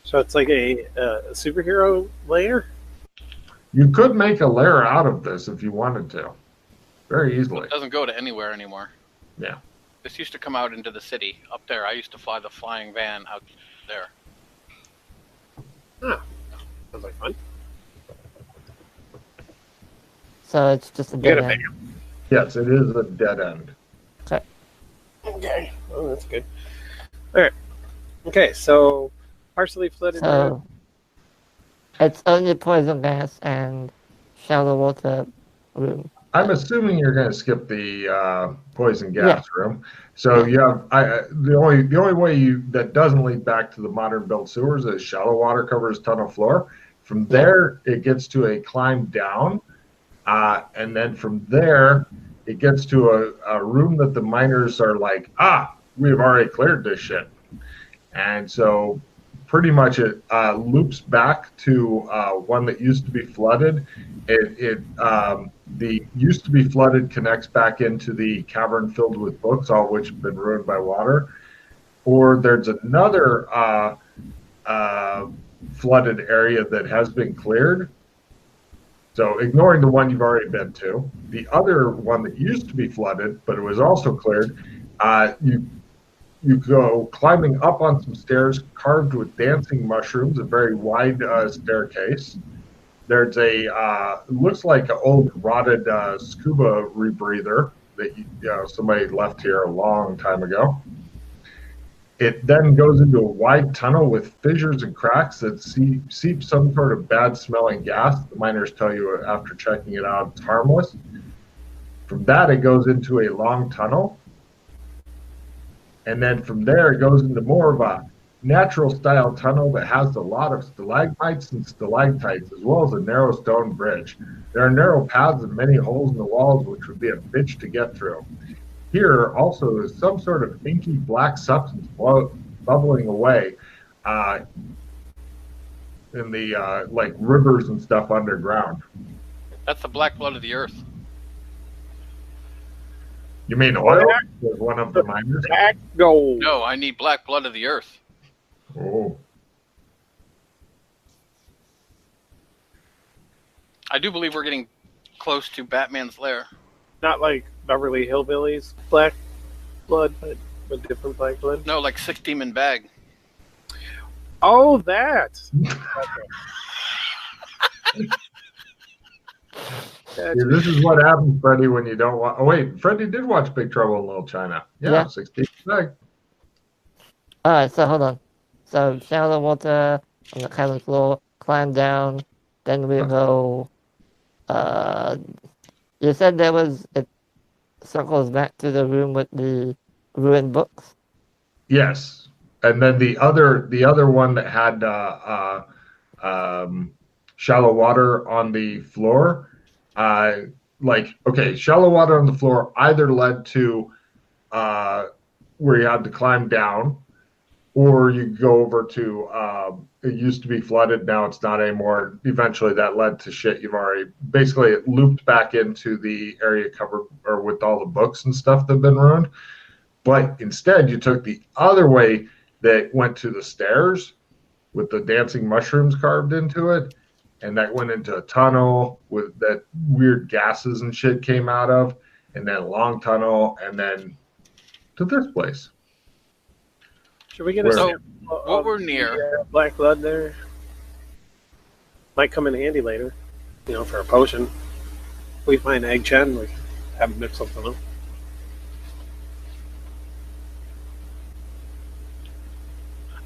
So it's like a superhero layer? You could make a lair out of this if you wanted to, very easily. It doesn't go to anywhere anymore. Yeah. This used to come out into the city up there. I used to fly the flying van out there. Huh. Sounds like fun. So it's just a You dead gotta end. Yes, it is a dead end. Okay. Oh, that's good. All right. Okay, so partially flooded. So it's only poison gas and shallow water room. I'm assuming you're going to skip the poison gas room. So you have the only way that doesn't lead back to the modern built sewers is shallow water covers tunnel floor. From there, it gets to a climb down, and then from there, it gets to a room that the miners are like, we've already cleared this shit, and so pretty much it loops back to one that used to be flooded. The used to be flooded connects back into the cavern filled with books, all which have been ruined by water. Or there's another flooded area that has been cleared. So ignoring the one you've already been to, the other one that used to be flooded, but it was also cleared, you go climbing up on some stairs carved with dancing mushrooms, a very wide staircase. There's it looks like an old rotted scuba rebreather that somebody left here a long time ago. It then goes into a wide tunnel with fissures and cracks that seep some sort of bad smelling gas. The miners tell you after checking it out it's harmless. From that it goes into a long tunnel. And then from there it goes into more of a natural style tunnel that has a lot of stalagmites and stalactites, as well as a narrow stone bridge. There are narrow paths and many holes in the walls, which would be a bitch to get through. Here also is some sort of inky black substance bubbling away in the like rivers and stuff underground. That's the black blood of the earth. You mean oil? Was one of the miners? Black gold. No, I need black blood of the earth. Oh. I do believe we're getting close to Batman's lair. Not like Beverly Hillbillies black blood, but a different black blood. No, like 6 demon bag. Oh, that. Yeah, this is what happens, Freddie, when you don't watch. Oh, wait. Freddie did watch Big Trouble in Little China. Yeah. 16 bag. Alright, so hold on. So shallow water on the cabin floor, climb down, then we go. You said it circles back to the room with the ruined books. Yes, and then the other one that had shallow water on the floor, shallow water on the floor either led to where you had to climb down, or you go over to it used to be flooded, now it's not anymore. Eventually that led to shit you've already, basically it looped back into the area covered or with all the books and stuff that have been ruined. But instead you took the other way that went to the stairs with the dancing mushrooms carved into it, and that went into a tunnel with that weird gases and shit came out of, and then a long tunnel, and then to this place. Should we get a sample what we're near? Black blood there might come in handy later, for a potion. We find egg chen, we have them mix something up.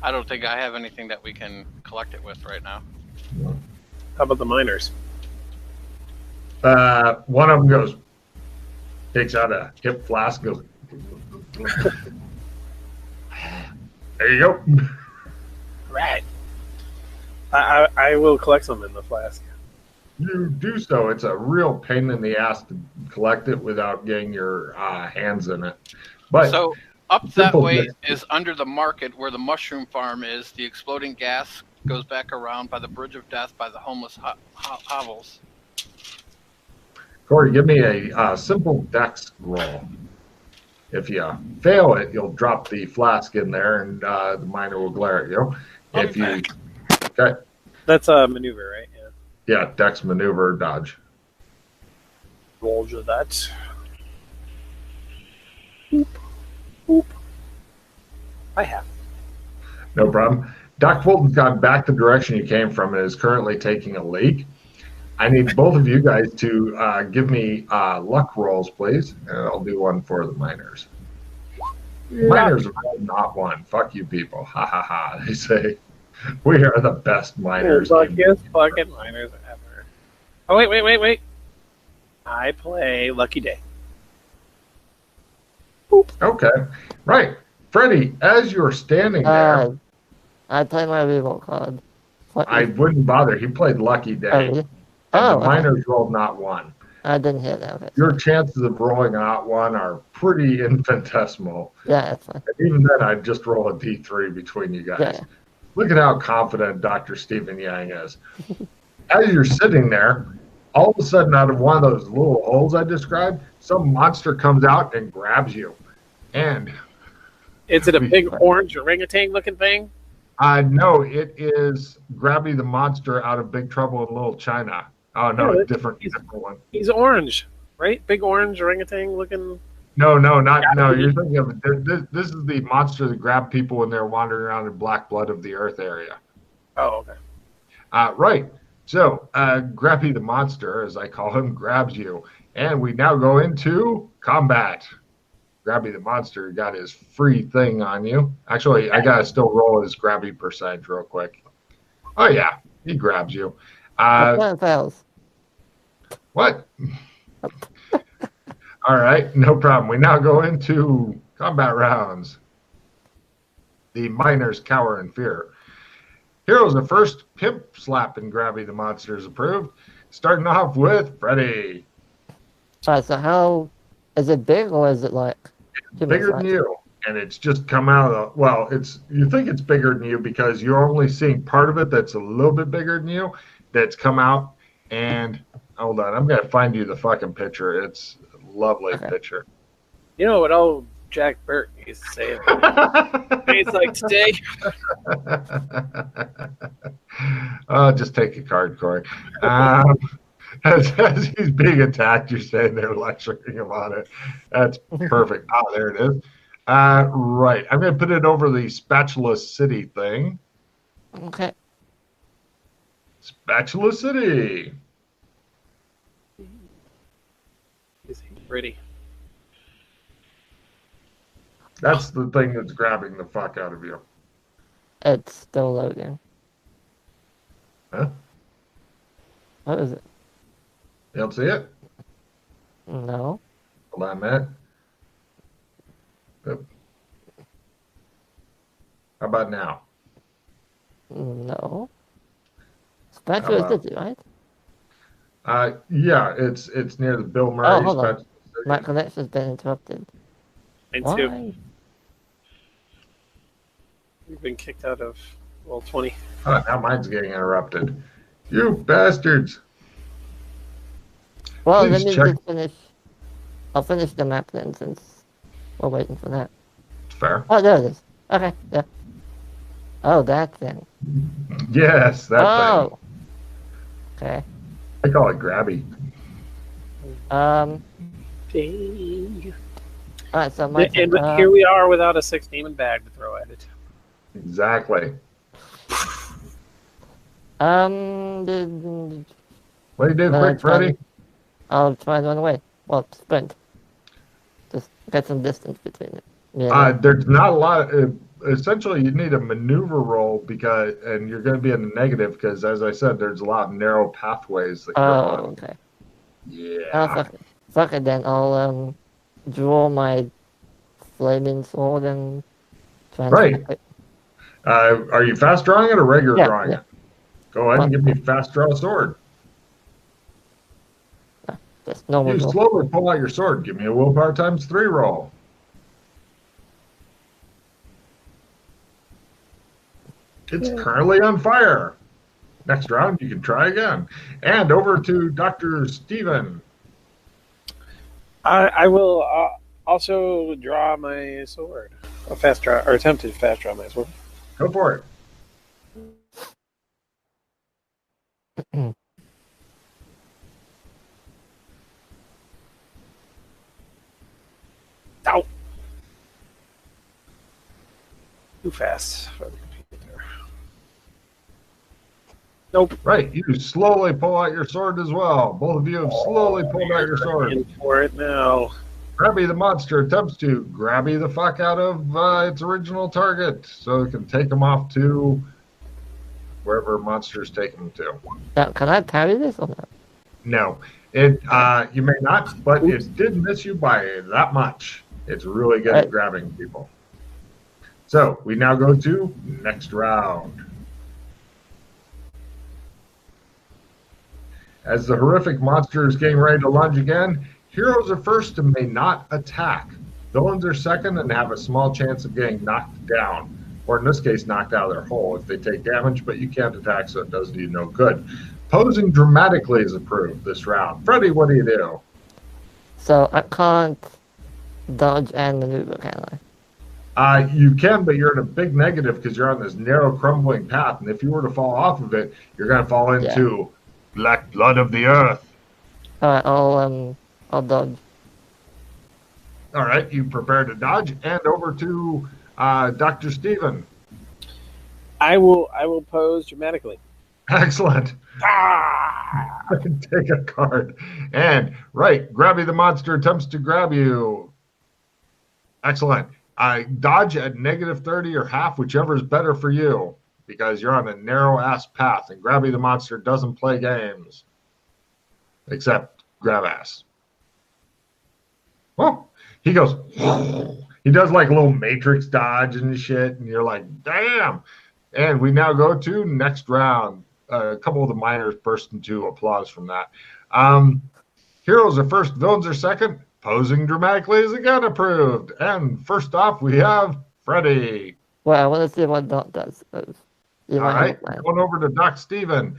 I don't think I have anything that we can collect it with right now. How about the miners? One of them takes out a hip flask, goes. There you go. Right. I will collect some in the flask. You do so. It's a real pain in the ass to collect it without getting your hands in it. But so up that way is under the market where the mushroom farm is. The exploding gas goes back around by the Bridge of Death by the homeless hovels. Corey, give me a simple dex roll. If you fail it, you'll drop the flask in there, and the miner will glare at you. If you Okay. That's a maneuver, right? Yeah. Yeah, dex, maneuver, dodge. Roll to that. Boop. Boop. I have. No problem. Doc Fulton's gone back the direction you came from and is currently taking a leak. I need both of you guys to give me luck rolls, please, and I'll do one for the miners. Miners are not one. Fuck you people. Ha ha ha. They say we are the best miners. Luckiest fucking miners ever. Oh, wait. I play Lucky Day. Boop. Okay. Right. Freddie, as you're standing there, I play my reroll card. I wouldn't bother. He played Lucky Day. Oh, really? And the miners rolled not one. I didn't hear that. Okay. Your chances of rolling not one are pretty infinitesimal. Yeah, that's fine. And even then, I'd just roll a d3 between you guys. Yeah. Look at how confident Dr. Stephen Yang is. As you're sitting there, all of a sudden, out of one of those little holes I described, some monster comes out and grabs you. And is it a big orange orangutan looking thing? No, it is Grabby the Monster out of Big Trouble in Little China. Oh, no, different one. He's orange, right? Big orange orangutan looking. No. You're thinking of this is the monster that grabbed people when they're wandering around in Black Blood of the Earth area. Oh, okay. Right. So, Grabby the Monster, as I call him, grabs you. And we now go into combat. Grabby the Monster got his free thing on you. Actually, I got to still roll his Grabby percentage real quick. Oh, yeah. He grabs you. Fails. What? All right. No problem. We now go into combat rounds. The miners cower in fear. Heroes are first. Pimp slapping Grabby the Monster is approved. Starting off with Freddy. Alright, so how is it big or is it like Bigger than you, and it's just come out of the, well, it's, you think it's bigger than you because you're only seeing part of it that's a little bit bigger than you that's come out. And hold on, I'm gonna find you the fucking picture. It's a lovely picture. You know what old Jack Burke used to say? It's like today. Just take a card, Corey. As he's being attacked, you're standing there lecturing him on it. That's perfect. Ah, there it is. Right. I'm going to put it over the Spatula City thing. Okay. Spatula City. Is he pretty? That's the thing that's grabbing the fuck out of you. It's still loading. Huh? What is it? You don't see it? No. Hold on a minute. Oop. How about now? No. Spatula City, right? Yeah, it's near the Bill Murray. Oh, hold on. My connection's been interrupted. And Why? two. We've been kicked out of Roll 20. Oh, now mine's getting interrupted. You bastards. Well, Please let me check. just finish. I'll finish the map then, since we're waiting for that. Fair. Oh, there it is. Okay, yeah. Oh, that thing. Yes, that Oh. Okay. thing. I call it Grabby. Dang. All right, so my And here we are without a 6 demon bag to throw at it. Exactly. the- What do you do, quick, Freddy? I'll try to run away. Well, sprint. Just get some distance between it. Yeah. There's not a lot. Essentially, you need a maneuver roll and you're going to be in the negative because, as I said, there's a lot of narrow pathways that go on. Okay. Yeah. Fuck it then. I'll draw my flaming sword and try and Right. smack it. Are you fast drawing it or regular drawing Yeah. it? Go ahead and give me fast draw sword. Just normal You draw. slowly pull out your sword. Give me a willpower times 3 roll. It's currently on fire. Next round, you can try again. And over to Dr. Steven. I will also draw my sword. A fast draw, or attempt to fast draw my sword. Go for it. Ow! Too fast for the computer. Nope. Right, you slowly pull out your sword as well. Both of you have slowly pulled out your sword. In for it now. Grabby the monster attempts to grabby the fuck out of its original target so it can take him off to wherever monsters take him to. Now, can I parry this or not? No, you may not, but it did miss you by that much. It's really good at grabbing people. So we now go to next round. As the horrific monster is getting ready to lunge again, heroes are first and may not attack. Villains are second and have a small chance of getting knocked down, or in this case, knocked out of their hole if they take damage, but you can't attack, so it does you no good. Posing dramatically is approved this round. Freddy, what do you do? So I can't dodge and maneuver, can I? You can, but you're in a big negative because you're on this narrow, crumbling path, and if you were to fall off of it, you're going to fall into black blood of the earth. Alright, I'll dodge. All right, you prepare to dodge, and over to Dr. Steven. I will pose dramatically. Excellent. Take a card. And, right, Grabby the monster attempts to grab you. Excellent. Dodge at -30 or half, whichever is better for you, because you're on a narrow-ass path, and Grabby the monster doesn't play games. Except grab ass. Well, he goes, he does like a little matrix dodge and shit, and you're like, damn. And we now go to next round. A couple of the miners burst into applause from that. Heroes are first, villains are second. Posing dramatically is again approved. And first off, we have Freddy. Well, I want to see what Doc does. All right, going over to Doc Steven.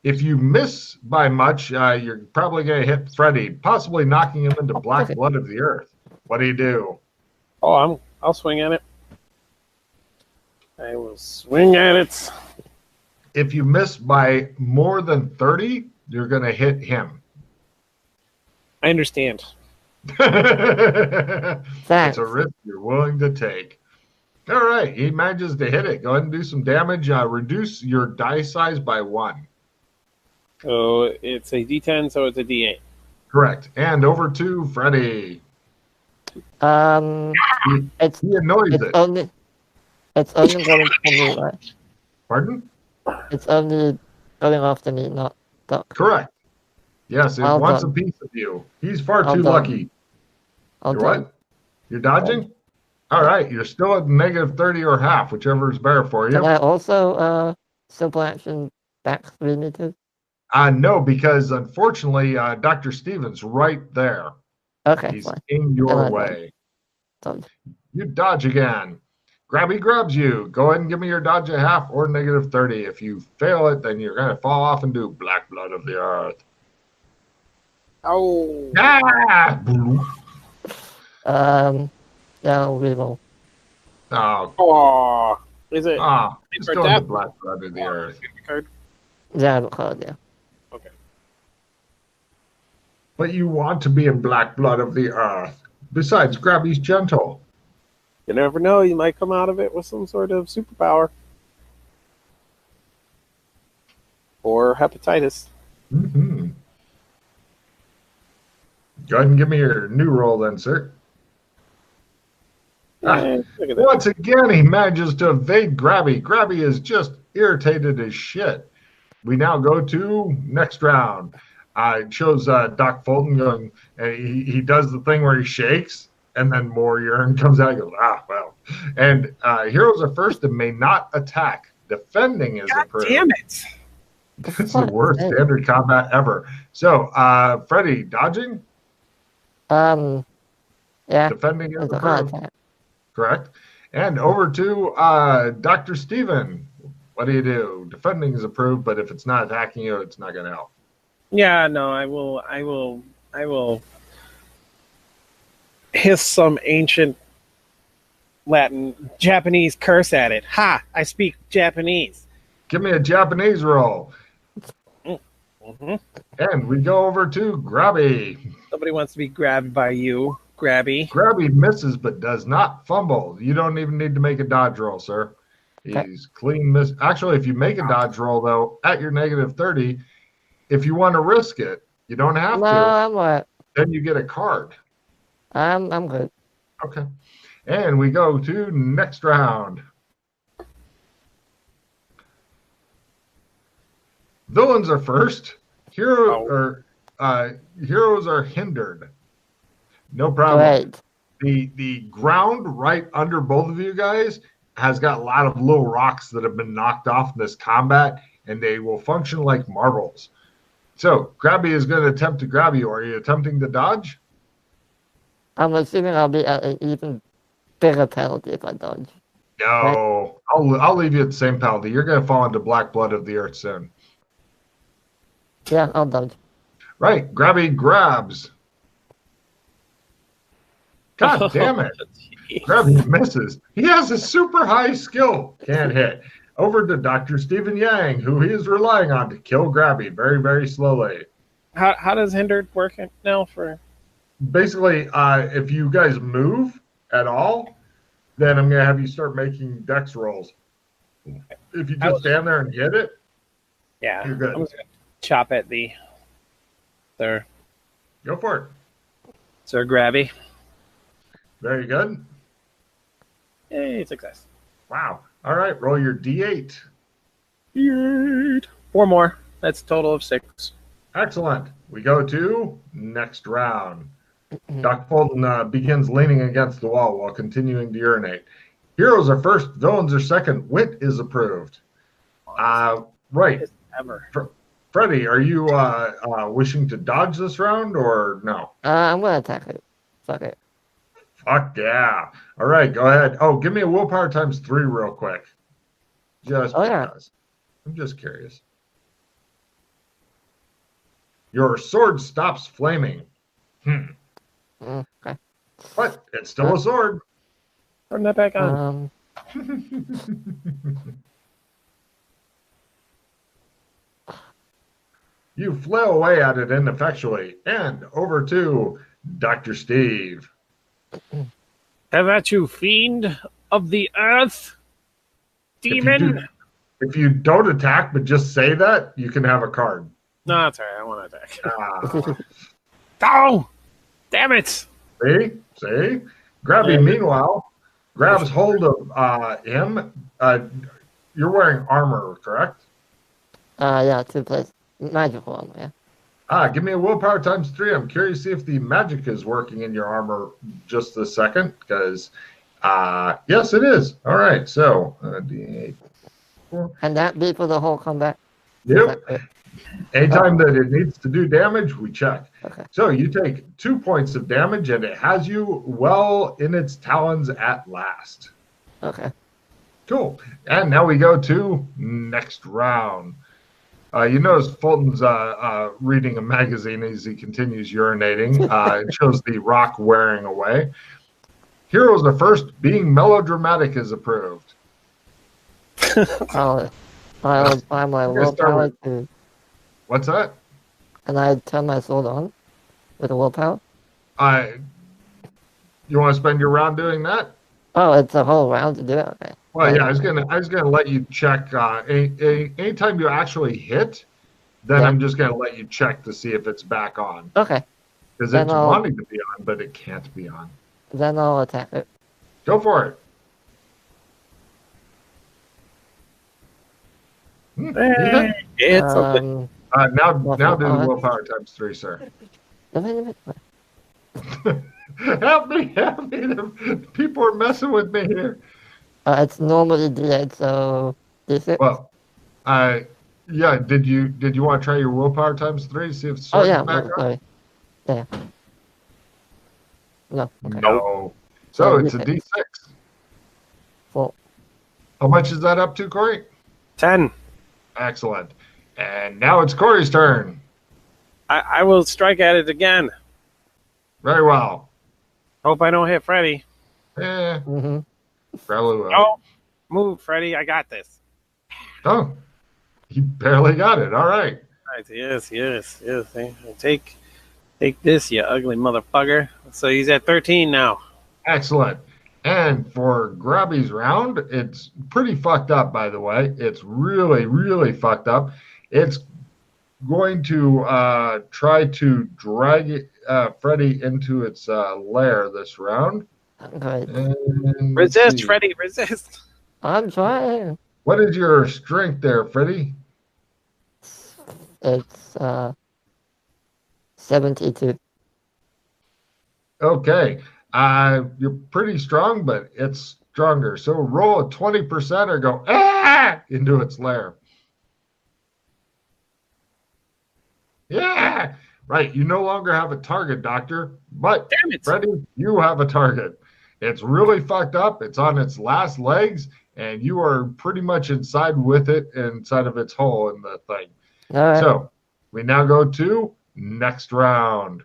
If you miss by much, you're probably going to hit Freddy, possibly knocking him into black blood of the earth. What do you do? Oh, I'll swing at it. I will swing at it. If you miss by more than 30, you're going to hit him. I understand. That's a risk you're willing to take. All right, he manages to hit it. Go ahead and do some damage. Reduce your die size by 1. So it's a D10, so it's a D8. Correct. And over to Freddy. He annoys it. It's only going for me, right? Pardon? It's only going after me, not Doc. Correct. Yes, it wants a piece of you. He's far too lucky. You're what? You're dodging? All right, you're still at -30 or half, whichever is better for you. Can I also simple action back 3 meters? No, because unfortunately, Dr. Steven's right there. Okay, he's fine. in your way. Dodge. You dodge again. Grabby grabs you. Go ahead and give me your dodge at half or -30. If you fail it, then you're going to fall off and do black blood of the earth. Oh. Ah! Now reroll. Oh. Is it? It's going to black blood of the earth. Card? Yeah, I have a card, yeah. Okay. But you want to be in black blood of the earth. Besides, Grabby's gentle. You never know. You might come out of it with some sort of superpower. Or hepatitis. Mm-hmm. Go ahead and give me your new roll then, sir. Look at that. Once again, he manages to evade Grabby. Grabby is just irritated as shit. We now go to next round. It shows Doc Fulton going, and he does the thing where he shakes, and then more urine comes out. He goes, well. And heroes are first and may not attack. Defending is approved. Damn it. This is the worst standard combat ever. So, Freddy, dodging? Yeah. Defending is approved. Correct. And over to Dr. Steven. What do you do? Defending is approved, but if it's not attacking you, it's not going to help. Yeah, no, I will hiss some ancient Japanese curse at it. Ha! I speak Japanese. Give me a Japanese roll. Mhm. And we go over to Grabby. Somebody wants to be grabbed by you, Grabby. Grabby misses but does not fumble. You don't even need to make a dodge roll, sir. Okay. He's clean miss. Actually, if you make a dodge roll, though, at your negative 30, if you want to risk it, you don't have No, to. I'm right. Then you get a card. I'm good. Okay. And we go to next round. Villains are first. Heroes are hindered. No problem. Great. The ground right under both of you guys has got a lot of little rocks that have been knocked off in this combat, and they will function like marbles. So, Grabby is going to attempt to grab you. Are you attempting to dodge? I'm assuming I'll be at an even bigger penalty if I dodge. No. I'll leave you at the same penalty. You're going to fall into black blood of the earth soon. Yeah, I'll dodge. Right. Grabby grabs. God damn it. Grabby misses. He has a super high skill. Can't hit. Over to Dr. Stephen Yang, who he is relying on to kill Grabby very, very slowly. How does hindered work now for? Basically, if you guys move at all, then I'm going to have you start making dex rolls. If you just stand there and hit it, Yeah, you're good. I'm just gonna chop at the Sir Go for it. Grabby. Very good. Yay, success. Wow. All right, roll your D8. D8. 4 more. That's a total of 6. Excellent. We go to next round. Doc Fulton begins leaning against the wall while continuing to urinate. Heroes are first, villains are second. Wit is approved. Right. Ever. Freddie, are you wishing to dodge this round or no? I'm gonna attack it. Fuck it. Fuck yeah. All right, go ahead. Oh, give me a willpower times 3 real quick. Just because. I'm just curious. Your sword stops flaming. Okay. But it's still a sword. Turn that back on. You flail away at it ineffectually. And over to Dr. Steve. Have at you, fiend of the earth, demon. If you don't attack but just say that, you can have a card. No, that's all right. I want to attack. Oh! Damn it! See? Grabby, meanwhile, grabs hold of him. You're wearing armor, correct? Yeah, 2 places. Magical armor, yeah. Give me a willpower times 3. I'm curious to see if the magic is working in your armor just a second, because yes, it is. All right, so D8. Can that be for the whole combat? Yep. Anytime that it needs to do damage, we check. Okay. So you take 2 points of damage, and it has you well in its talons at last. Okay. Cool. And now we go to next round. You notice Fulton's reading a magazine as he continues urinating. It shows the rock wearing away. Heroes are first. Being melodramatic is approved. I'll apply my willpower to. What's that? And I turn my sword on with a willpower. You want to spend your round doing that? Oh, it's a whole round to do it. Okay. Well, yeah, I was gonna let you check. Anytime you actually hit, then I'm just gonna let you check to see if it's back on. Okay. Because it's wanting to be on, but it can't be on. Then I'll attack it. Go for it. It's something. Now do the willpower times 3, sir. Help me! People are messing with me here. It's normally D8, so D6. Well, yeah. Did you want to try your willpower times 3 to see if it's back on? Sorry. Yeah. No. Okay. No. So it's a D6. 4. How much is that up to, Corey? 10. Excellent. And now it's Corey's turn. I will strike at it again. Very well. Hope I don't hit Freddy. Probably will. Oh, move, Freddy. I got this. Oh, he barely got it. All right. Yes. Take this, you ugly motherfucker. So he's at 13 now. Excellent. And for Grabby's round, it's pretty fucked up, by the way. It's really, really fucked up. It's going to try to drag Freddy into its lair this round. Great. And Resist, Freddy, resist. I'm trying. What is your strength there, Freddy? It's 72. Okay. You're pretty strong, but it's stronger. So roll a 20% or go into its lair. Yeah. Right. You no longer have a target, Doctor. But Damn it. Freddy, you have a target. It's really fucked up. It's on its last legs, and you are pretty much inside with it, inside of its hole in the thing. All right. So we now go to next round.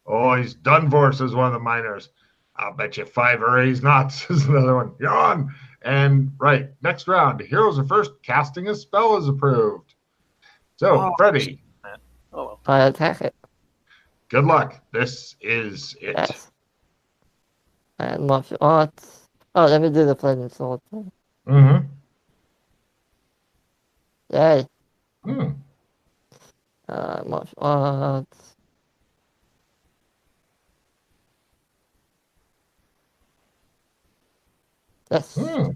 Oh, he's done for, says one of the miners. I'll bet you 5 or he's not, says another one. Yawn. And right, next round. Heroes are first. Casting a spell is approved. So, Freddy, Oh, I attack it. good luck. This is it. Yes. And martial arts. Oh, let me do the flaming sword thing. Mm-hmm. Yay. Mm. Martial arts. Yes. Mm.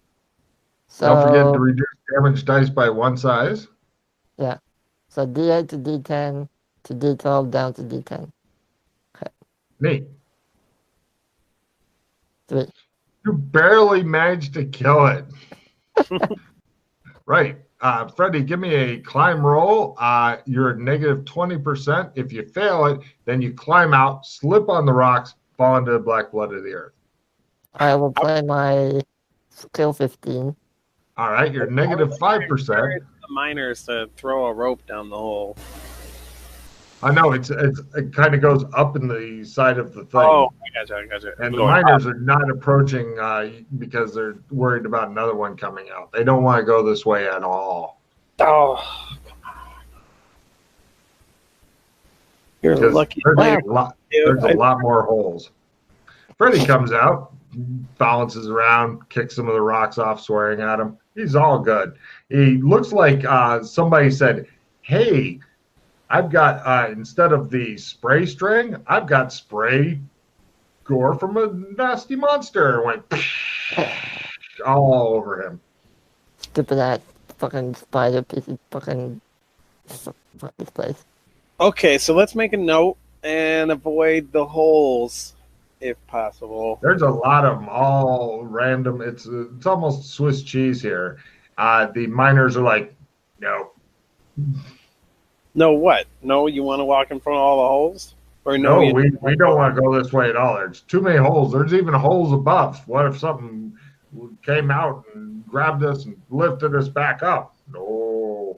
So, Don't forget to reduce damage dice by 1 size. yeah. So D8 to D10 to D12 down to D10. Neat. 3. You barely managed to kill it. Right. Freddy, give me a climb roll. You're negative 20%. If you fail it, then you climb out, slip on the rocks, fall into the black blood of the earth. I will play my skill 15. All right. You're negative 5%. The miners to throw a rope down the hole. I know it kind of goes up in the side of the thing. Oh, I gotcha. And the miners are not approaching because they're worried about another one coming out. They don't want to go this way at all. Oh, you're Because lucky. there's a lot more holes. Freddy comes out, balances around, kicks some of the rocks off, swearing at him. He's all good. He looks like somebody said, hey, I've got, instead of the spray string, I've got spray gore from a nasty monster. And went all over him. Stupid ass fucking spider pieces. Fucking. Fuck this place. Okay, so let's make a note and avoid the holes if possible. There's a lot of them, all random. It's almost Swiss cheese here. The miners are like, no. No, what? No, you want to walk in front of all the holes? Or No, you we don't want to go this way at all. There's too many holes. There's even holes above. What if something came out and grabbed us and lifted us back up? No.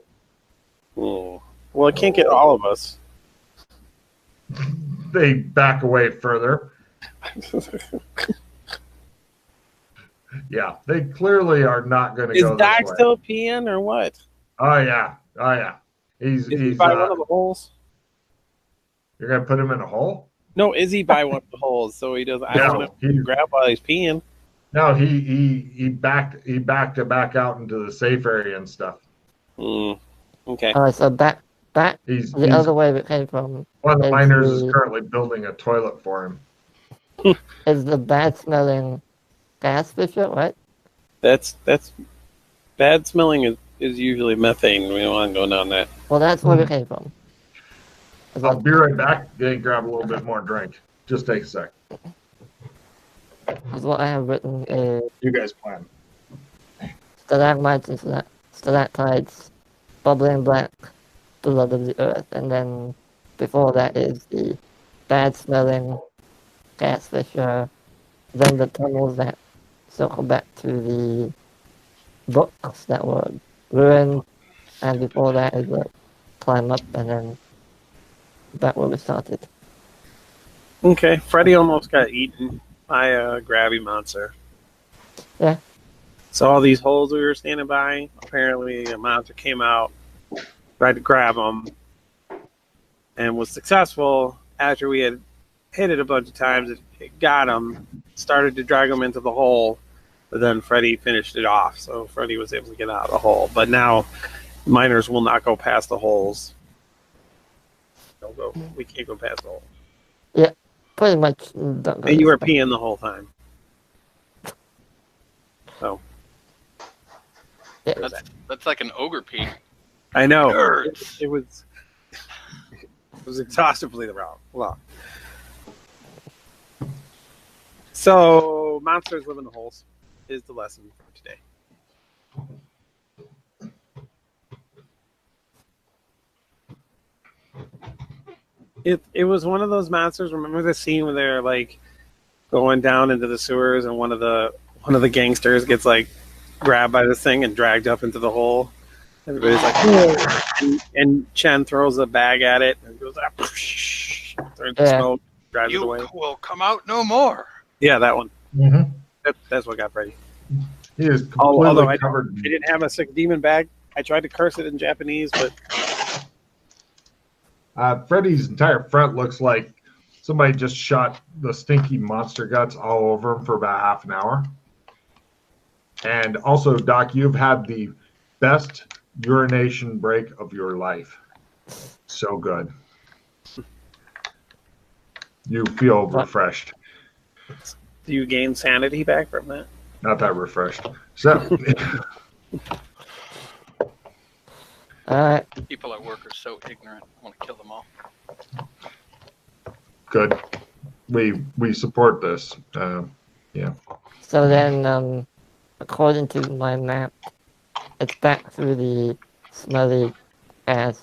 Oh. Well, it can't get all of us. They back away further. Yeah, they clearly are not going to Is go Doc this way. still peeing or what? Oh yeah. He's Is he by one of the holes? You're going to put him in a hole? No, is he by one of the holes so he doesn't? I No, don't know if he can grab while he's peeing. No, he backed to back out into the safe area and stuff. Okay. Alright, so back He's the other way we came from. one of the is miners is the- currently building a toilet for him. Is the bad smelling gas fisher, right? That's bad smelling is usually methane. We don't want to go down that. Well, that's where we came from. Is I'll what- be right back. Then grab a little bit more drink. Just take a sec. is what I have written is You guys plan. stalagmites and stalactites, bubbling black blood of the earth, and then before that is the bad smelling gas fisher, then the tunnels that circle back to the books that were ruined, and before that is the climb up and then back where we started. Okay. Freddy almost got eaten by a grabby monster. Yeah. So all these holes we were standing by, apparently a monster came out, tried to grab him, and was successful. After we had hit it a bunch of times, it got him, started to drag him into the hole, but then Freddy finished it off, so Freddy was able to get out of the hole. But now miners will not go past the holes. We can't go past the hole. Yeah, pretty much. Don't go And you this were way. peeing the whole time. So Yeah. That's like an ogre pee. I know It hurts. it was exhaustively long. So monsters live in the holes is the lesson for today. It was one of those monsters. Remember the scene where they're like going down into the sewers, and one of the gangsters gets like grabbed by this thing and dragged up into the hole. Everybody's like, "Whoa." And Chen throws a bag at it and goes up, turns to Yeah. smoke, drives it You away. will come out no more. Yeah, that one. Mm-hmm. That's what got Freddy. He is Although completely I covered. didn't have a sick demon bag. I tried to curse it in Japanese, but Freddy's entire front looks like somebody just shot the stinky monster guts all over him for about half an hour. And also, Doc, you've had the best urination break of your life. So good. You feel refreshed. do you gain sanity back from that? Not that refreshed. So, Alright. People at work are so ignorant. I want to kill them all. good. We support this. Yeah. So then, according to my map, it's back through the smelly ass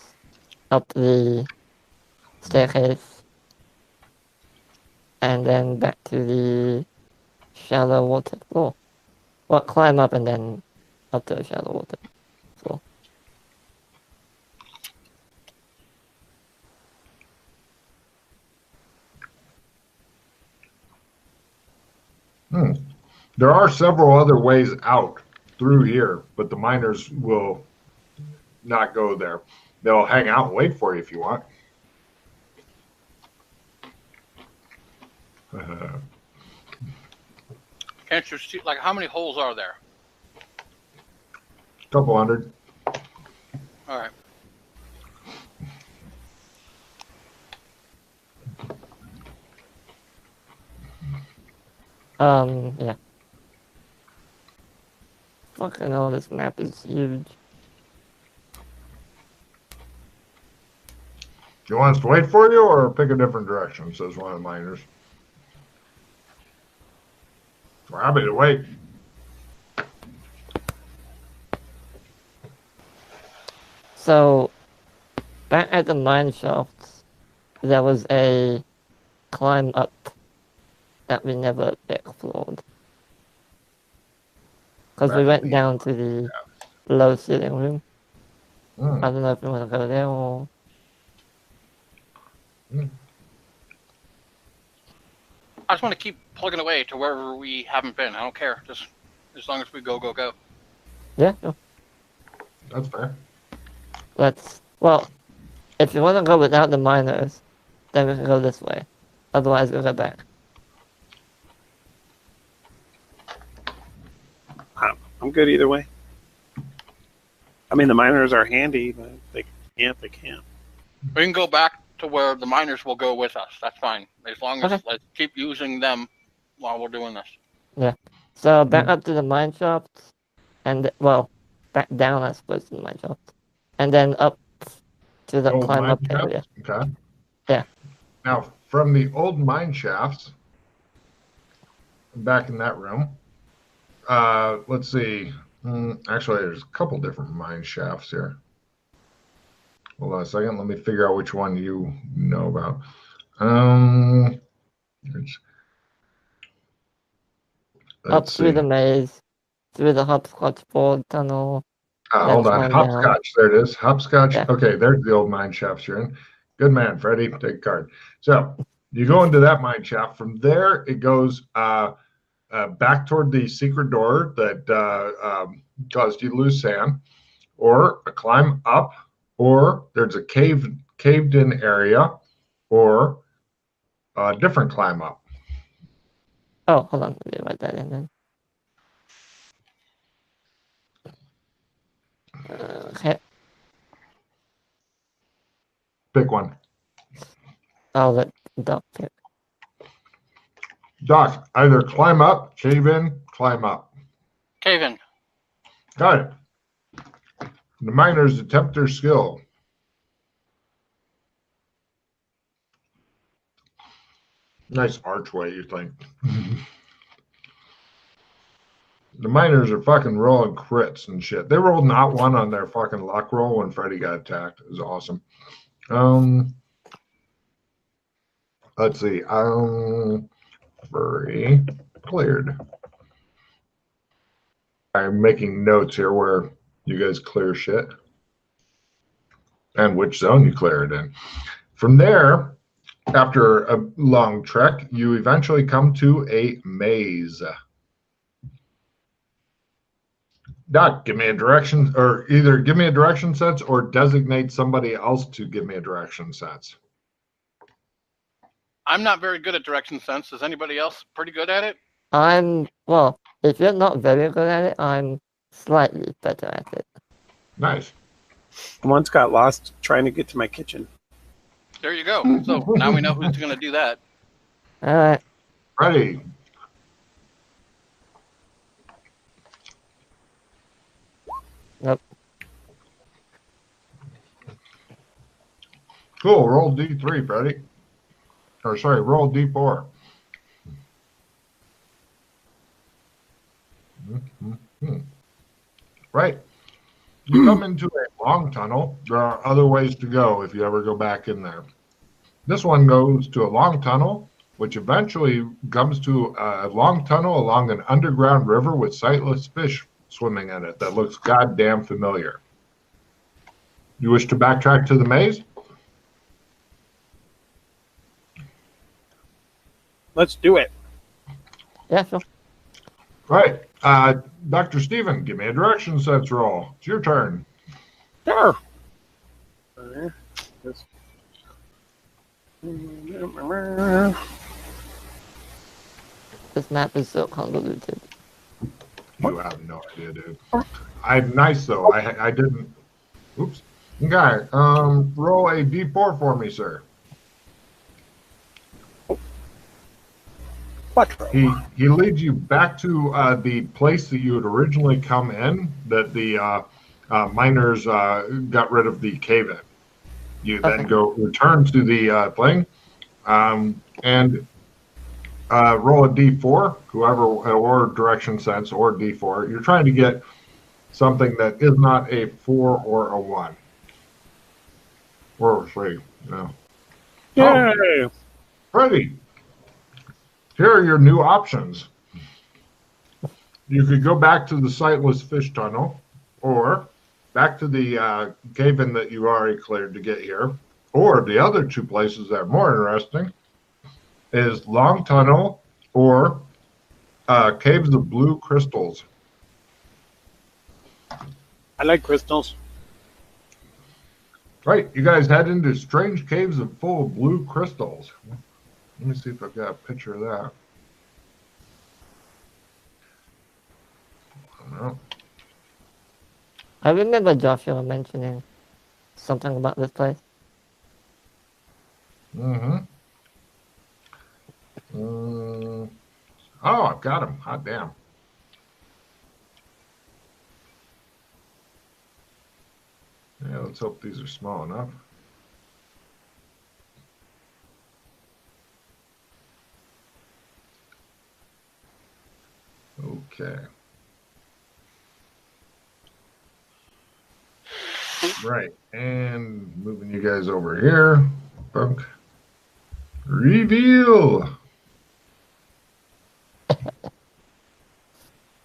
up the staircase, and then back to the shallow water floor. Well, climb up and then up to the shallow water floor. There are several other ways out through here, but the miners will not go there. They'll hang out and wait for you if you want. Can't you see? Like, how many holes are there? Couple hundred. All right. Yeah. Fucking hell, this map is huge. Do you want us to wait for you or pick a different direction, says one of the miners. We're happy to wait. So, back at the mine shafts, there was a climb up that we never explored. Because we went down to the low ceiling room. Hmm. I don't know if you want to go there or... I just want to keep plugging away to wherever we haven't been. I don't care. Just as long as we go. Yeah, sure. That's fair. Well, if you want to go without the miners, then we can go this way. Otherwise, we'll go back. I'm good either way. I mean, the miners are handy, but they can't. We can go back to where the miners will go with us. That's fine. As long as Okay. let's keep using them while we're doing this. Yeah. So back up to the mine shafts, and well, back down, I suppose, to the mine shafts, and then up to the Old climb mine up shafts? area. Okay. Yeah. Now, from the old mine shafts, back in that room, let's see. Actually, there's a couple different mine shafts here. Hold on a second. Let me figure out which one you know about. Let's Up through see. the maze, through the hopscotch board tunnel. Hold on. climb down. Hopscotch. There it is. Hopscotch. Yeah. Okay, there's the old mine shafts you're in. Good man, Freddie. Take a card. So you go into that mine shaft. From there, it goes back toward the secret door that caused you to lose Sam, or a climb up, or there's a caved in area, or a different climb up. Oh, hold on. Let me write that in then. Okay. Pick one. I'll let Doc pick. Doc, either climb up, cave in, climb up. Cave in. Got it. The miners attempt their skill. Nice archway, you think. The miners are fucking rolling crits and shit. They rolled not one on their fucking luck roll when Freddy got attacked. It was awesome. Let's see. Furry cleared. I'm making notes here where you guys clear shit and which zone you clear it in. From there, after a long trek, you eventually come to a maze. Doc, give me a direction, or either give me a direction sense or designate somebody else to give me a direction sense. I'm not very good at direction sense. Is anybody else pretty good at it? Well, if you're not very good at it, I'm slightly better at it. Nice. I once got lost trying to get to my kitchen. There you go. So now we know who's going to do that. All right. Ready. Nope. Cool. Roll D3, Freddy. Or sorry, roll D4. Right. You come into a long tunnel. There are other ways to go if you ever go back in there. This one goes to a long tunnel, which eventually comes to a long tunnel along an underground river with sightless fish swimming in it that looks goddamn familiar. You wish to backtrack to the maze? Let's do it. Yeah, sure. Right. Dr. Steven, give me a direction sense roll. It's your turn. Sure. This map is so convoluted. You have no idea, dude. I'm nice though. I didn't. Oops. Okay. Roll a D4 for me, sir. He leads you back to the place that you had originally come in, that the miners got rid of the cave-in. You then return to the thing, and roll a D4, whoever, or direction sense, or D4. You're trying to get something that is not a 4 or a 1. Or a 3, no. Yay! Oh, Freddy, here are your new options. You could go back to the sightless fish tunnel, or back to the cave-in that you already cleared to get here, or the other two places that are more interesting is Long Tunnel or Caves of Blue Crystals. I like crystals. Right, you guys head into strange caves full of blue crystals. Let me see if I've got a picture of that. I don't know. I remember Joshua mentioning something about this place. Oh, I've got him. Hot damn. Yeah, let's hope these are small enough. Okay. Right, and moving you guys over here. Bunk. Reveal.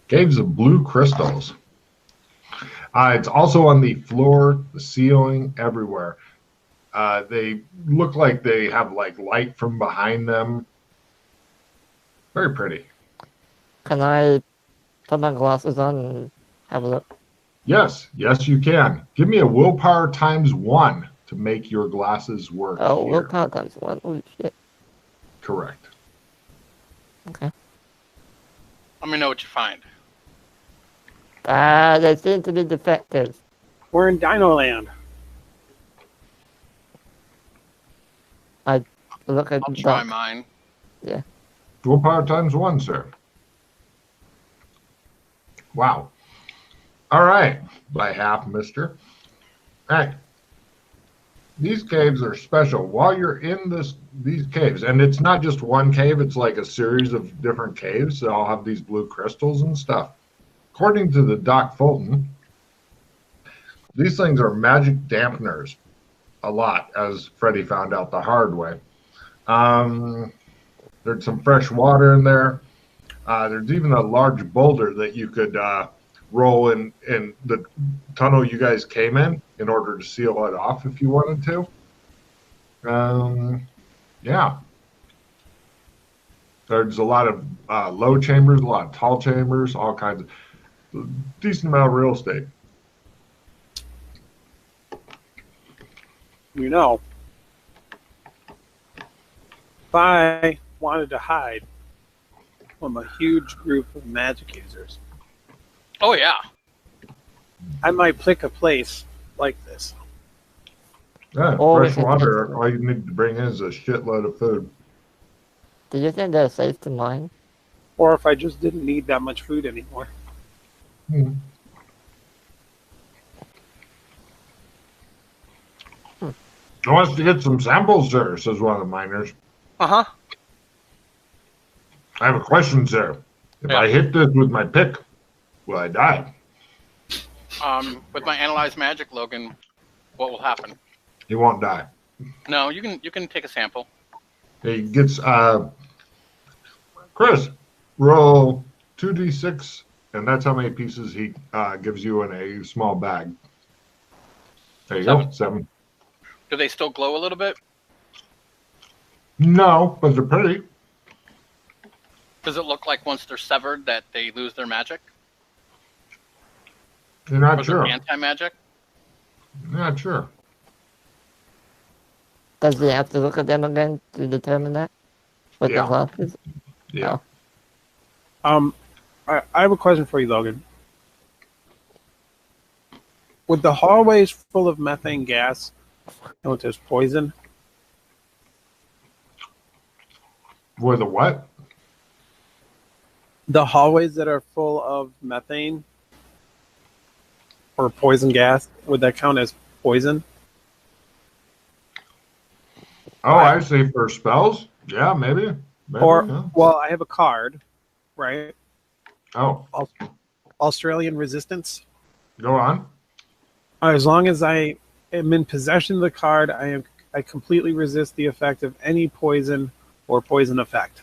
Caves of blue crystals. It's also on the floor, the ceiling, everywhere. They look like they have like light from behind them. Very pretty. Can I put my glasses on and have a look? Yes, you can. Give me a willpower ×1 to make your glasses work Oh, here. willpower ×1. Holy shit. Correct. Okay. Let me know what you find. They seem to be defective. We're in Dino Land. I look at I'll try Doc. mine. Yeah. Willpower ×1, sir. Wow. All right. By half, mister. Hey. These caves are special. While you're in these caves, and it's not just one cave, it's like a series of different caves that all have these blue crystals and stuff. According to the Doc Fulton, these things are magic dampeners a lot, as Freddie found out the hard way. There's some fresh water in there. There's even a large boulder that you could roll in the tunnel you guys came in order to seal it off if you wanted to. Yeah. There's a lot of low chambers, a lot of tall chambers, all kinds of decent amount of real estate. You know, if I wanted to hide from a huge group of magic users, Oh yeah. I might pick a place like this. Yeah, Or we fresh could water. just- All you need to bring in is a shitload of food. Do you think they're safe to mine? Or if I just didn't need that much food anymore. Hmm. I wants to get some samples, sir, says one of the miners. Uh-huh. I have a question, sir. If I hit this with my pick, will I die? With my analyze magic, Logan, what will happen? He won't die. No, you can take a sample. He gets Chris, roll 2d6, and that's how many pieces he gives you in a small bag. There you go, 7. Do they still glow a little bit? No, but they're pretty. Does it look like once they're severed that they lose their magic? You're not Or sure. their anti-magic? Not sure. Does he have to look at them again to determine that? With the Yeah. glasses? Yeah. Oh. I have a question for you, Logan. With the hallways full of methane gas, and with this poison, With a what? the hallways that are full of methane or poison gas, would that count as poison? Oh, I see. For spells? Yeah, maybe. Or, yeah. well, I have a card, right? Oh, Australian resistance. go on. As long as I am in possession of the card, I completely resist the effect of any poison or poison effect.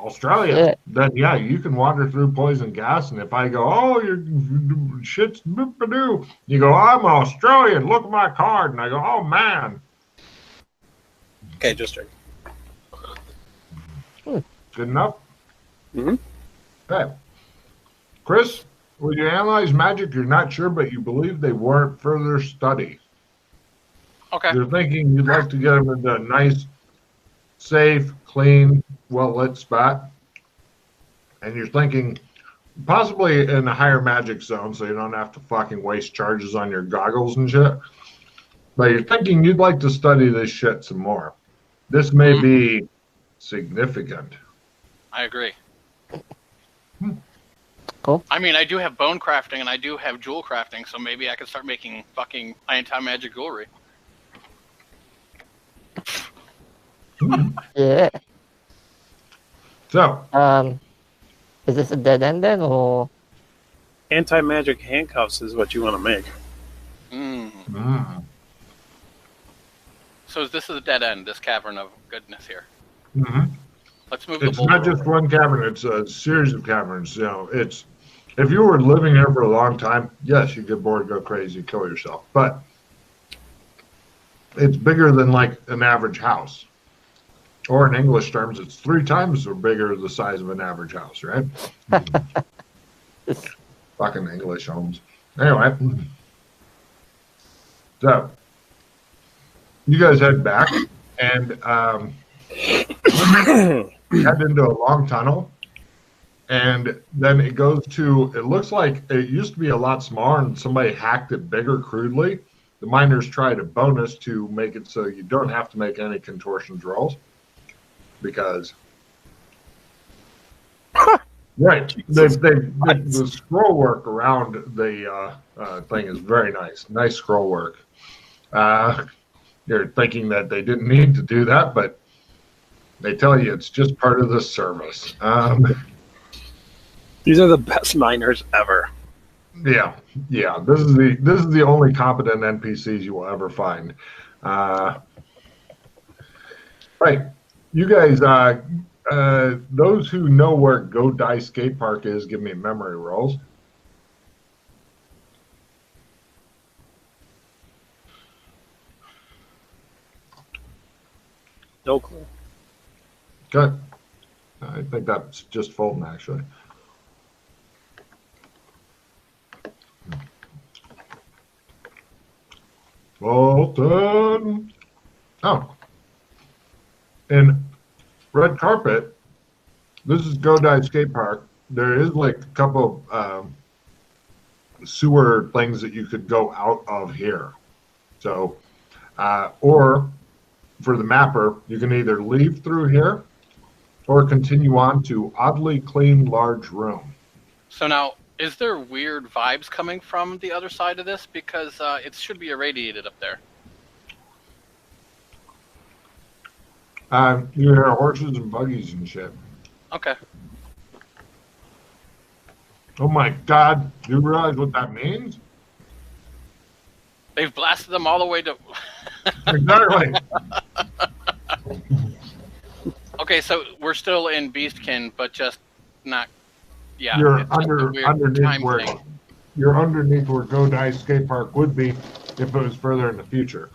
Australia. Yeah. Then, yeah, you can wander through poison gas, and if I go, oh, your shit's boop-a-doo, you go, I'm Australian, look at my card, and I go, oh, man. Okay, just check. Good enough? Mhm. Okay. Chris, when you analyze magic, you're not sure, but you believe they warrant further study. Okay. You're thinking you'd like to get them into a nice, safe, clean, well-lit spot. And you're thinking possibly in a higher magic zone so you don't have to fucking waste charges on your goggles and shit. But you're thinking you'd like to study this shit some more. This may be significant. I agree. Cool. I mean, I do have bone crafting and I do have jewel crafting, so maybe I could start making fucking anti-magic jewelry. Yeah. So, Is this a dead end then, or? Anti-magic handcuffs is what you want to make. So this is a dead end, this cavern of goodness here. mhm. Let's move the It's boulder not just over. one cavern, it's a series of caverns. You know, it's if you were living here for a long time, yes, you get bored, go crazy, kill yourself. But it's bigger than like an average house. Or in English terms, it's 3 times or bigger the size of an average house, right? Fucking English homes. Anyway, so you guys head back and head into a long tunnel. And then it goes to, it looks like it used to be a lot smaller and somebody hacked it bigger crudely. The miners tried a bonus to make it so you don't have to make any contortions rolls. Because, right, the scroll work around the thing is very nice. Nice scroll work. You're thinking that they didn't need to do that, but they tell you it's just part of the service. These are the best miners ever. Yeah. This is the only competent NPCs you will ever find. Right. You guys, those who know where Go Die Skate Park is, give me memory rolls. No clue. Good. I think that's just Fulton, actually. Fulton. Oh. In Red Carpet, this is Go Die Skate Park. There is like a couple of sewer things that you could go out of here. So, or for the mapper, you can either leave through here or continue on to Oddly Clean Large Room. So now, is there weird vibes coming from the other side of this? Because it should be irradiated up there. You hear horses and buggies and shit. Okay. Oh my God, do you realize what that means? They've blasted them all the way to... Exactly. Okay, so we're still in Beastkin, but just not... Yeah, You're it's just a weird underneath time where thing. you're underneath where Go Die Skate Park would be if it was further in the future.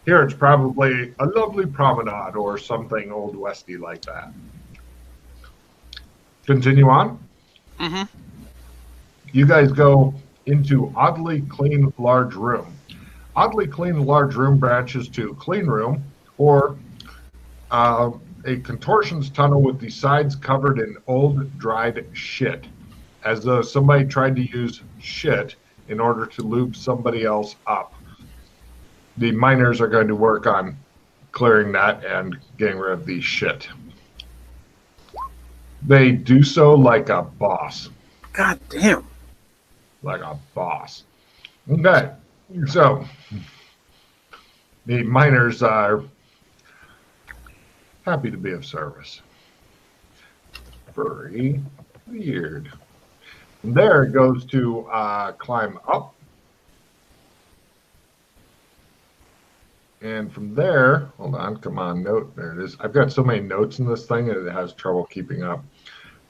Here it's probably a lovely promenade or something old westy like that. Continue on. Mm-hmm. You guys go into Oddly Clean Large Room. Oddly Clean Large Room branches to Clean Room or a contortions tunnel with the sides covered in old dried shit, as though somebody tried to use shit in order to lube somebody else up. The miners are going to work on clearing that and getting rid of the shit. They do so like a boss. God damn. Like a boss. Okay, so the miners are happy to be of service. Very weird. From there it goes to climb up. And from there, hold on, come on, note, there it is. I've got so many notes in this thing that it has trouble keeping up.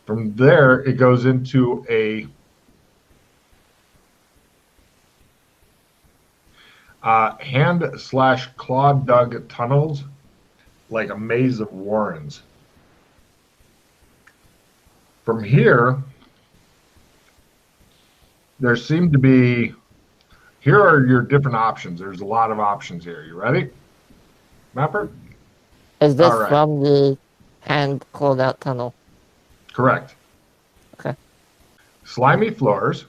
From there, it goes into a hand/claw dug tunnels, like a maze of warrens. From here, there seem to be, here are your different options. There's a lot of options here. You ready, Mapper? Is this All right. from the hand called out tunnel? Correct. Okay. Slimy floors,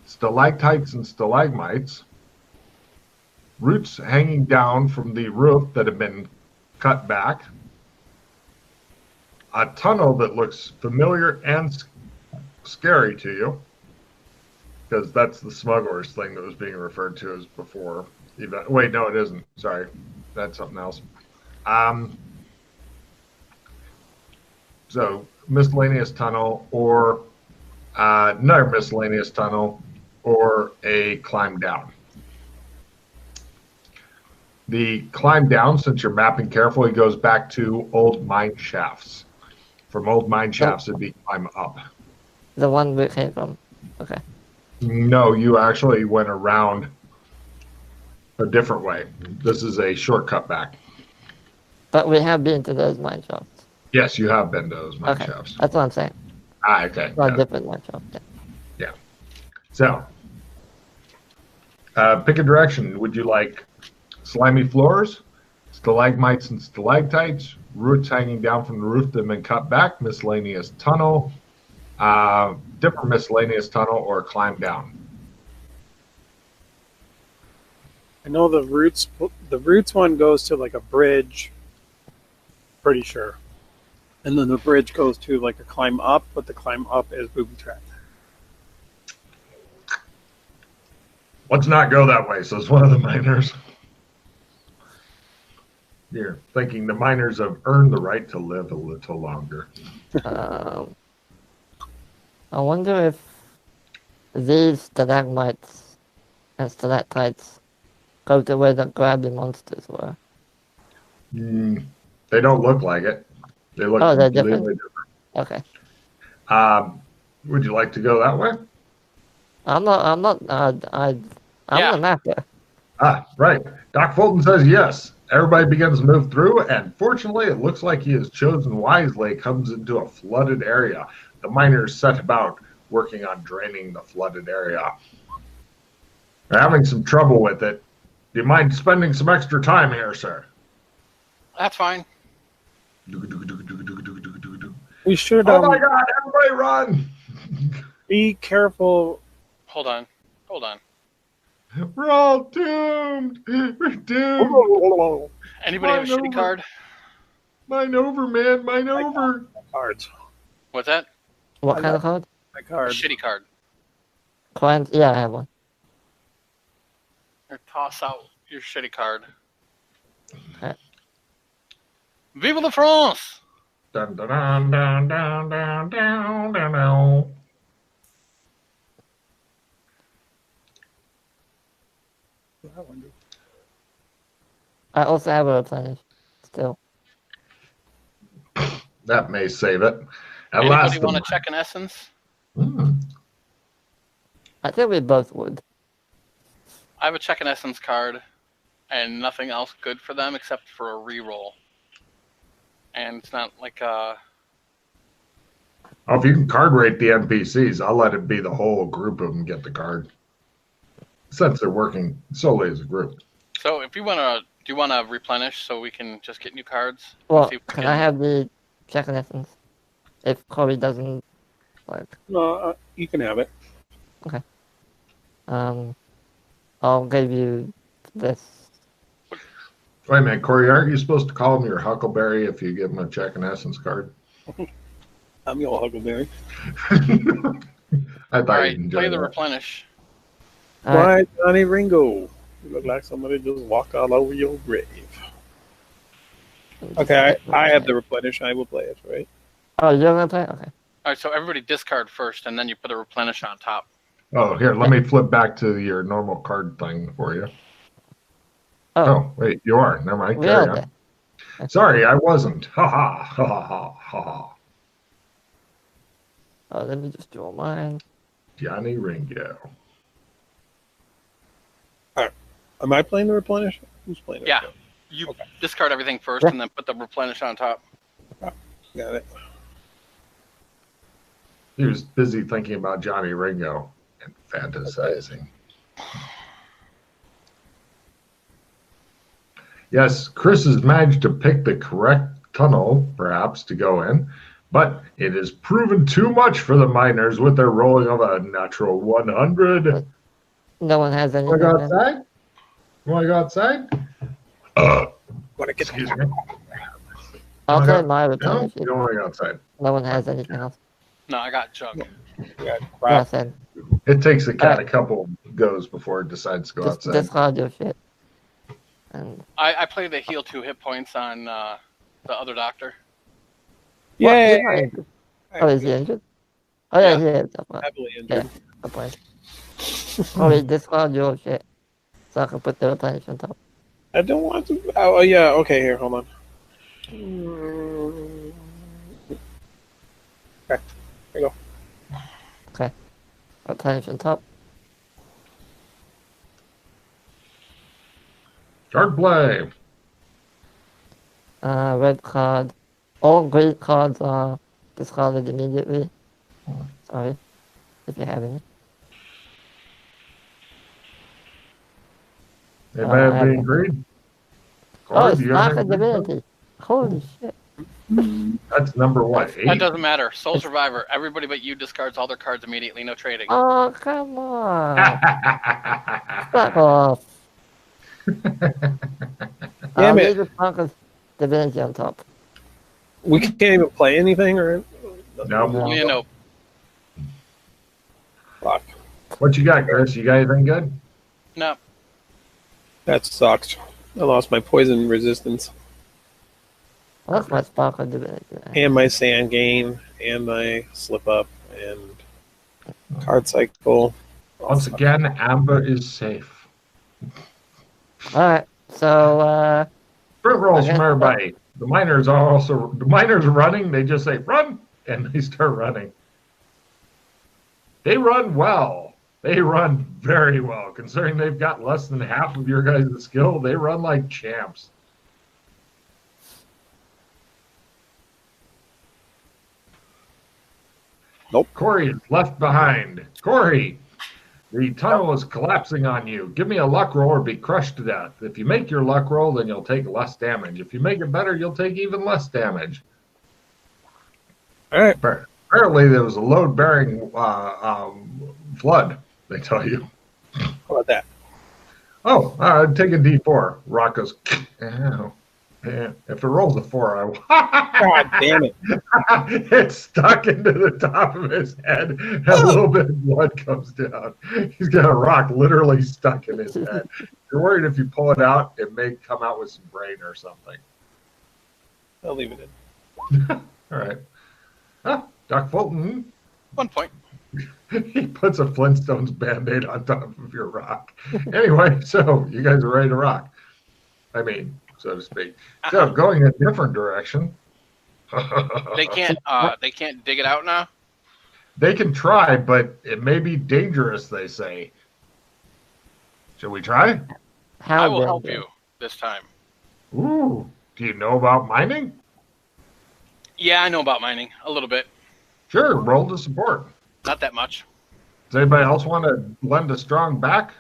stalactites and stalagmites, roots hanging down from the roof that have been cut back, a tunnel that looks familiar and scary to you, because that's the smuggler's thing that was being referred to as before. Wait, no, it isn't. Sorry, that's something else. So miscellaneous tunnel, or another miscellaneous tunnel, or a climb down. The climb down, since you're mapping carefully, goes back to old mine shafts. From old mine shafts, it'd be climb up. The one we came from. Okay. No, you actually went around a different way. This is a shortcut back. But we have been to those mine shafts. Yes, you have been to those mine Okay. shafts. That's what I'm saying. Ah, okay. Not Yeah. different mine shafts. Yeah. So, pick a direction. Would you like slimy floors, stalagmites and stalactites, roots hanging down from the roof that have been cut back, miscellaneous tunnel, different miscellaneous tunnel, or climb down? I know the roots. The roots one goes to like a bridge. Pretty sure. And then the bridge goes to like a climb up, but the climb up is booby trapped. Let's not go that way, says one of the miners. You're thinking the miners have earned the right to live a little longer. I wonder if these stalagmites and stalactites go to where the grabby monsters were. They don't look like it. They look they're completely different. Okay. Would you like to go that way? I'm the mapper. Right. Doc Fulton says yes. Everybody begins to move through, and fortunately, it looks like he has chosen wisely. Comes into a flooded area. The miners set about working on draining the flooded area. They're having some trouble with it. Do you mind spending some extra time here, sir? That's fine. We should. Oh my God! Everybody run! Be careful. Hold on. We're all doomed. We're doomed. Anybody have a shitty card? Mine over, man. Mine over. Cards. What's that? What kind of card? My A card. shitty card. Coins? Yeah, I have one. Or toss out your shitty card. Okay. Vive la France! Dun, dun, dun, dun, dun, dun, dun, dun, dun. I also have a replenish. Still. That may save it. At Anybody last, want to check an essence? I think we both would. I have a check an essence card, and nothing else good for them except for a reroll. And it's not like Oh, if you can card rate the NPCs, I'll let it be the whole group of them get the card. Since they're working solely as a group. So if you want to, do you want to replenish so we can just get new cards? Well, See if we can I have the check in essence? If Corey doesn't like. No, you can have it. Okay. I'll give you this. Wait a minute, Corey, aren't you supposed to call him your Huckleberry if you give him a check and essence card? I'm your Huckleberry. I thought All right, you'd enjoy play the that. replenish. Why, Johnny Ringo? You look like somebody just walked all over your grave. Okay, I have the replenish. I will play it, right? Oh, you're gonna play? Okay. All right, so everybody discard first, and then you put a replenish on top. Oh, here, let me flip back to your normal card thing for you. Oh, Oh, wait, you are. Never mind. we Carry all on. did. Sorry, I wasn't. Ha ha ha ha ha ha. Oh, let me just draw mine. Johnny Ringo. Am I playing the replenish? Who's playing it? Yeah. You Okay. discard everything first, and then put the replenish on top. Got it. He was busy thinking about Johnny Ringo and fantasizing. Yes, Chris has managed to pick the correct tunnel, perhaps, to go in, but it has proven too much for the miners with their rolling of a natural 100. No one has anything. Want to go then? outside? Want to go outside? Want to get Excuse me. I'll Oh, play yeah. my No, replenish you if don't want to go outside. no one has anything else. No, I got junk. Yeah, Yeah, I crap. said, It takes a cat a couple goes before it decides to go just outside. discard your shit. And I played the heal 2 hit points on the other doctor. What? Yeah. He's not injured. Oh, is he injured? Oh yeah, Yeah. he is. That's right. Heavily Yeah, injured. good point. Oh, wait, discard your shit, so I can put the replenish on top. I don't want to. Oh, yeah. Okay, here, hold on. Okay, here you go. Replenish on top. Card play. Red card. All green cards are discarded immediately. Sorry, if you have any. Anybody agreed? Oh, Corey, do you have Spark of anything? Divinity. Holy shit. That's number what? That 8? doesn't matter. Soul Survivor. Everybody but you discards all their cards immediately. No trading. Oh, come on. Fuck off. Damn Leave it. the Spark of Divinity on top. We can't even play anything or No. No. You know, fuck. What you got, Chris? You got anything good? no. That sucks. I lost my poison resistance That's my Spark of Divinity. and my sand gain and my slip up and card cycle. Once again, Amber is safe. Alright, so, Sprint rolls Okay. from everybody. The miners are running. They just say run, and they start running. They run well. They run very well, considering they've got less than half of your guys' skill. They run like champs. Nope. Corey is left behind. Corey, the tunnel is collapsing on you. Give me a luck roll or be crushed to death. If you make your luck roll, then you'll take less damage. If you make it better, you'll take even less damage. All right. Apparently, there was a load-bearing flood, they tell you. How about that? Oh, take a D4. Rock goes, ow. Yeah, if it rolls a 4, God damn it. it's stuck into the top of his head, and a little bit of blood comes down. He's got a rock literally stuck in his head. You're worried if you pull it out, it may come out with some brain or something. I'll leave it in. All right. Doc Fulton, 1 point. he puts a Flintstones Band-Aid on top of your rock. Anyway, so you guys are ready to rock. I mean, so to speak. So going a different direction. They can't dig it out now. They can try, but it may be dangerous, they say. Should we try? how I will help dangerous? you this time. Ooh. Do you know about mining? Yeah, I know about mining a little bit. Sure, roll to support. Not that much. Does anybody else want to lend a strong back?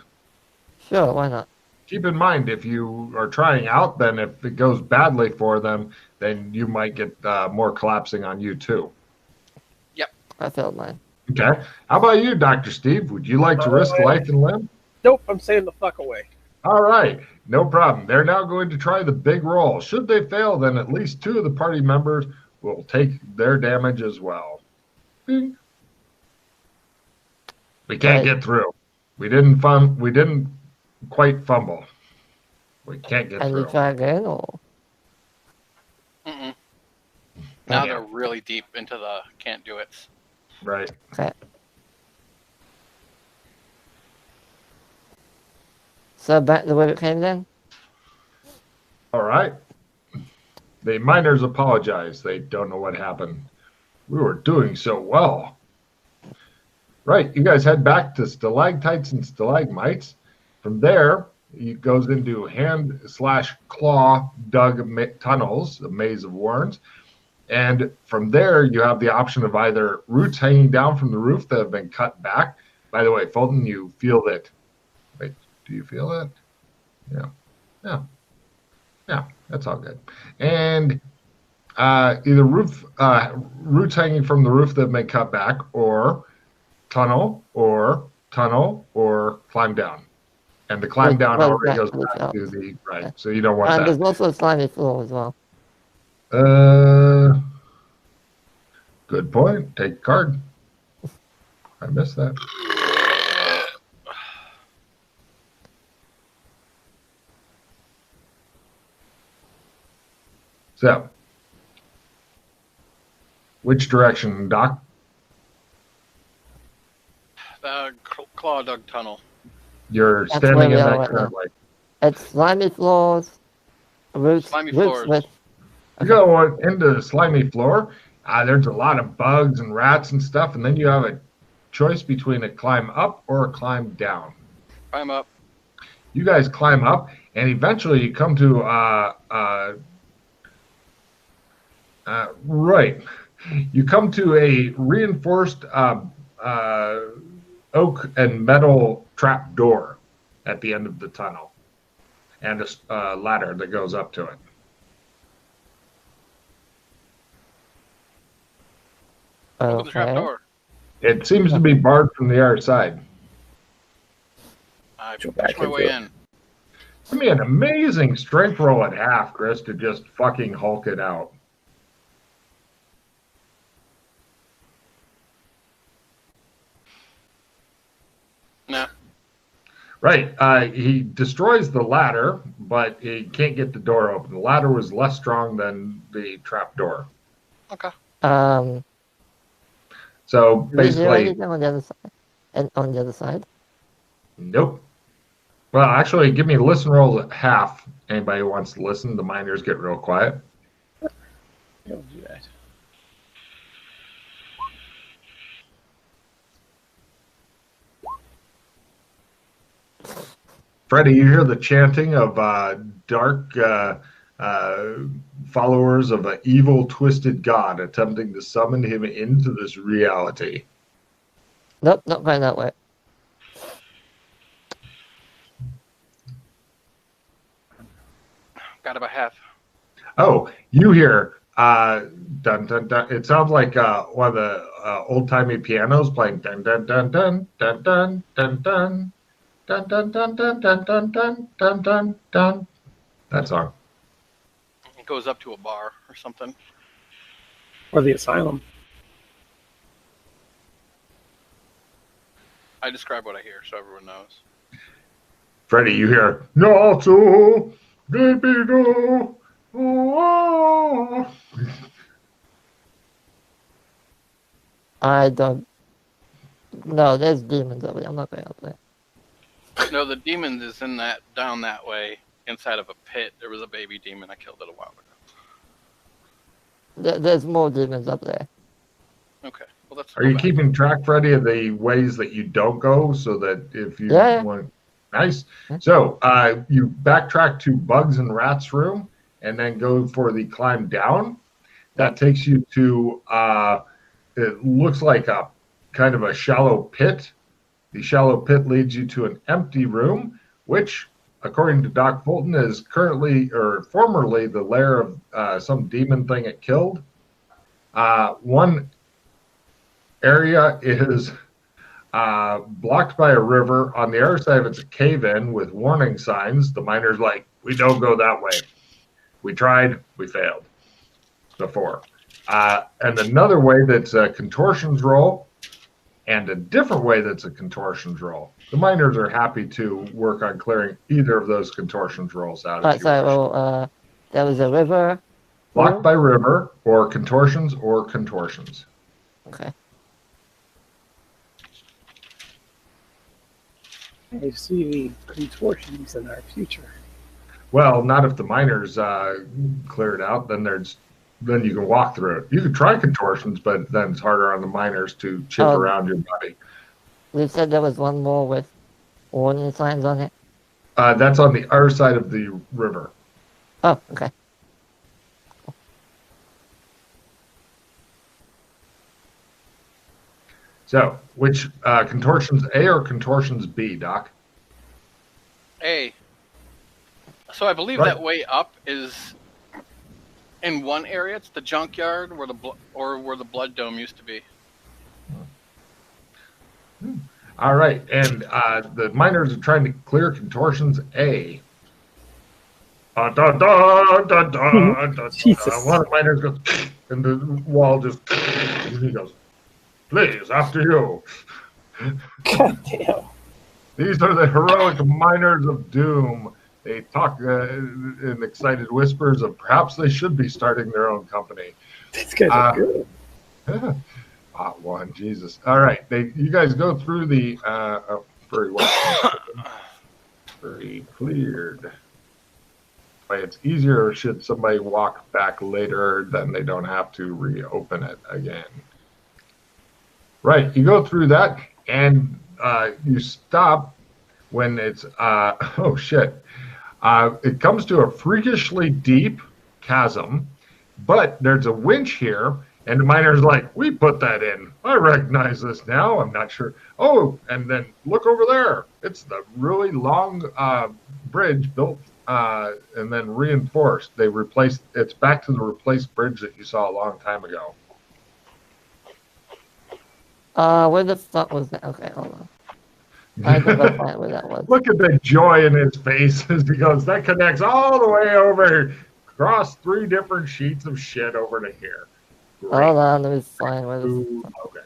Sure, why not? Keep in mind, if you are trying out, then if it goes badly for them, then you might get more collapsing on you too. I failed mine. Okay. How about you, Dr. Steve? Would you like to risk life and limb? Nope, I'm staying the fuck away. All right. No problem. They're now going to try the big roll. Should they fail, then at least 2 of the party members will take their damage as well. Bing. We can't get through. We didn't quite fumble. We can't get And through. you try again, or? Mm-mm. Now Okay. they're really deep into the can't do it. Right. Okay. So back to where it came then? All right. The miners apologize. They don't know what happened. We were doing so well. Right. You guys head back to stalactites and stalagmites. From there, it goes into hand/claw dug tunnels, a maze of warrens. And from there, you have the option of either roots hanging down from the roof that have been cut back. By the way, Fulton, you feel that. Wait, do you feel that? Yeah. Yeah. Yeah, that's all good. And either roots hanging from the roof that have been cut back, or tunnel, or climb down. And the climb down already goes back to the right. Okay. So you don't want and that. There's also a slimy floor as well. Good point. Take a card. I missed that. So, which direction, Doc? The claw dug tunnel. You're That's standing where in we are that right now. currently. It's slimy floors, roots Slimy floors. with. You go into the slimy floor. There's a lot of bugs and rats and stuff, and then you have a choice between a climb up or a climb down. Climb up. You guys climb up, and eventually you come to right. You come to a reinforced oak and metal trap door at the end of the tunnel. and a ladder that goes up to it. Open the trap Okay. door. It seems to be barred from the other side. I Go push back my into way it. in. Give me an amazing strength roll at half, Chris, to just fucking Hulk it out. Nah. Right. He destroys the ladder, but he can't get the door open. The ladder was less strong than the trap door. Okay. So Do we hear basically, anything on the other side? And on the other side? nope. Well, actually, give me listen rolls at half. Anybody who wants to listen, the miners get real quiet. You'll do that. Freddie, you hear the chanting of dark followers of an evil, twisted god attempting to summon him into this reality. Nope, not going that way. Got about half. Oh, you hear dun dun dun. It sounds like one of the old timey pianos playing dun dun dun dun dun dun dun dun dun dun dun dun dun dun dun dun dun dun. That song. It goes up to a bar or something. Or the asylum. I describe what I hear so everyone knows. Freddie, you hear Natsu, Debido, oh. I don't. No, there's demons over there. I'm not going up there. No, the demon is in that down that way, inside of a pit. There was a baby demon I killed it a while ago. There's more demons up there. Okay. Well, that's. Are you keeping track, Freddie, of the ways that you don't go so that if you Yeah. want. Nice. Yeah. So you backtrack to Bugs and Rat's room and then go for the climb down. That takes you to, it looks like a kind of a shallow pit. The shallow pit leads you to an empty room, which, according to Doc Fulton, is currently or formerly the lair of some demon thing it killed. One area is blocked by a river. On the other side of it's a cave-in with warning signs. The miners like, we don't go that way. We tried, we failed before. And another way that's a contortions roll, and a different way that's a contortions roll. The miners are happy to work on clearing either of those contortions rolls out. Alright, so there was a river. Blocked by river, or contortions, or contortions. Okay. I see contortions in our future. Well, not if the miners clear it out. Then you can walk through it. You could try contortions, but then it's harder on the miners to chip around your body. You said there was one more with warning signs on it? That's on the other side of the river. Oh, okay. So, which contortions A or contortions B, Doc? A. So I believe that way up is in one area. It's the junkyard where the blood dome used to be. All right, and the miners are trying to clear contortions A. One of the miners goes, and the wall just, and he goes, please, after you. God damn. These are the heroic miners of doom. They talk in excited whispers of perhaps they should be starting their own company. These guys are good. Hot one, Jesus. All right, you guys go through the very well. Very cleared. It's easier should somebody walk back later, then they don't have to reopen it again. Right, you go through that, and you stop when it's, oh shit. It comes to a freakishly deep chasm, but there's a winch here, and the miner's like, we put that in. I recognize this now. I'm not sure. Oh, and then look over there. It's the really long bridge built and then reinforced. They replaced. It's back to the replaced bridge that you saw a long time ago. Where the fuck was that? Okay, hold on. I can go find where that was. Look at the joy in his face as he goes, that connects all the way over, across 3 different sheets of shit over to here. Great. Hold on, let me find where the Ooh, okay.